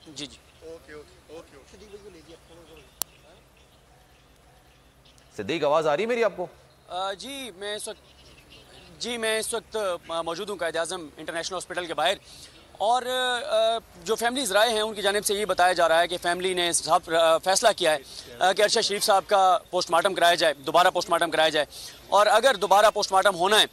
जी जी। Okay okay okay okay. Siddique, आवाज आ रही है मेरी आपको? जी मैं इस वक्त मौजूद हूँ कायद आज़म इंटरनेशनल हॉस्पिटल के बाहर। और जो फैमिलीज़ राय हैं उनकी जानिब से ये बताया जा रहा है कि फ़ैमिली ने फैसला किया है कि अरशद शरीफ साहब का पोस्टमार्टम कराया जाए, दोबारा पोस्टमार्टम कराया जाए। और अगर दोबारा पोस्टमार्टम होना है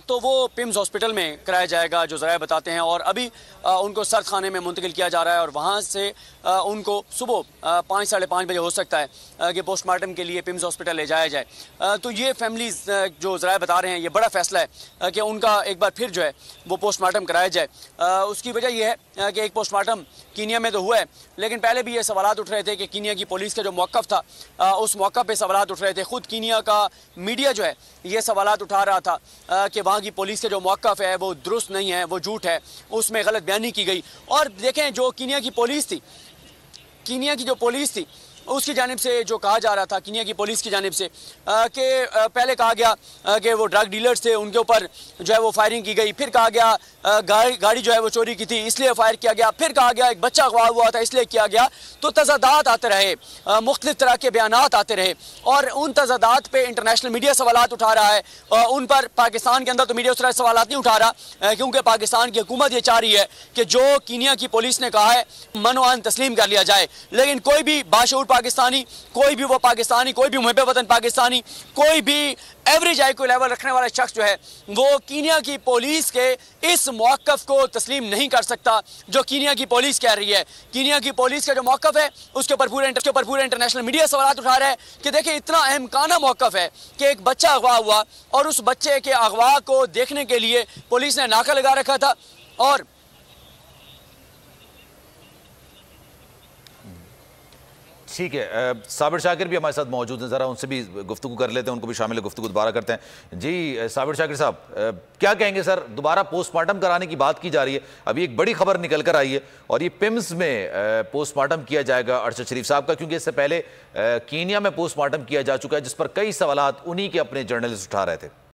तो वो पिम्स हॉस्पिटल में कराया जाएगा, जो ज़राए बताते हैं। और अभी उनको सर्द खाने में मुंतकिल किया जा रहा है और वहाँ से उनको सुबह 5 साढ़े 5 बजे हो सकता है कि पोस्टमार्टम के लिए पिम्स हॉस्पिटल ले जाया जाए। तो ये फैमिलीज़ जो ज़राए बता रहे हैं, ये बड़ा फैसला है कि उनका एक बार फिर जो है वो पोस्टमार्टम कराया जाए। उसकी वजह यह है कि एक पोस्टमार्टम कीनिया में तो हुआ है, लेकिन पहले भी ये सवालात उठ रहे थे कि कीनिया की पुलिस का जो मौक़िफ़ था उस मौक़िफ़ पे सवालात उठ रहे थे। ख़ुद कीनिया का मीडिया जो है ये सवालात उठा रहा था कि वहाँ की पुलिस का जो मौक़िफ़ है वो दुरुस्त नहीं है, वो झूठ है, उसमें गलत बयानी की गई। और देखें, जो कीनिया की पुलिस थी, कीनिया की जो पुलिस थी उसकी जानिब से जो कहा जा रहा था, कीनिया की पुलिस की जानिब से कि पहले कहा गया कि वो ड्रग डीलर्स थे, उनके ऊपर जो है वो फायरिंग की गई। फिर कहा गया गाड़ी जो है वो चोरी की थी इसलिए फायर किया गया। फिर कहा गया एक बच्चा अगवा हुआ था इसलिए किया गया। तो तज़ादात आते रहे, मुख्तलिफ तरह के बयानात आते रहे और उन तज़ादात पे इंटरनेशनल मीडिया सवालात उठा रहा है। उन पर पाकिस्तान के अंदर तो मीडिया उस तरह सवालात नहीं उठा रहा, क्योंकि पाकिस्तान की हुकूमत ये चाह रही है कि जो कीनिया की पुलिस ने कहा है मनोआन तस्लीम कर लिया जाए। लेकिन कोई भी बाशऊर पाकिस्तानी, कोई भी वो पाकिस्तानी, कोई भी मुहब्बे वतन पाकिस्तानी, कोई भी एवरेज आईक्यू लेवल रखने वाला शख्स जो है वो कीनिया की पुलिस के इस मौक़िफ़ को तस्लीम नहीं कर सकता जो कीनिया की पुलिस कह रही है। कीनिया की पुलिस का जो मौक़िफ़ है उसके ऊपर पूरे इंटरनेशनल मीडिया सवाल उठा रहा है कि देखिए इतना अहमकाना मौक़िफ़ है कि एक बच्चा अगवा हुआ और उस बच्चे के अगवा को देखने के लिए पुलिस ने नाका लगा रखा था। और ठीक है, साबिर शाकिर भी हमारे साथ मौजूद हैं, ज़रा उनसे भी गुफ्तगू कर लेते हैं, उनको भी शामिल गुफ्तगू दोबारा करते हैं। जी साबिर शाकिर साहब, क्या कहेंगे सर? दोबारा पोस्टमार्टम कराने की बात की जा रही है, अभी एक बड़ी खबर निकल कर आई है और ये पिम्स में पोस्टमार्टम किया जाएगा अरशद शरीफ साहब का, क्योंकि इससे पहले कीनिया में पोस्टमार्टम किया जा चुका है जिस पर कई सवालात उन्हीं के अपने जर्नलिस्ट उठा रहे थे।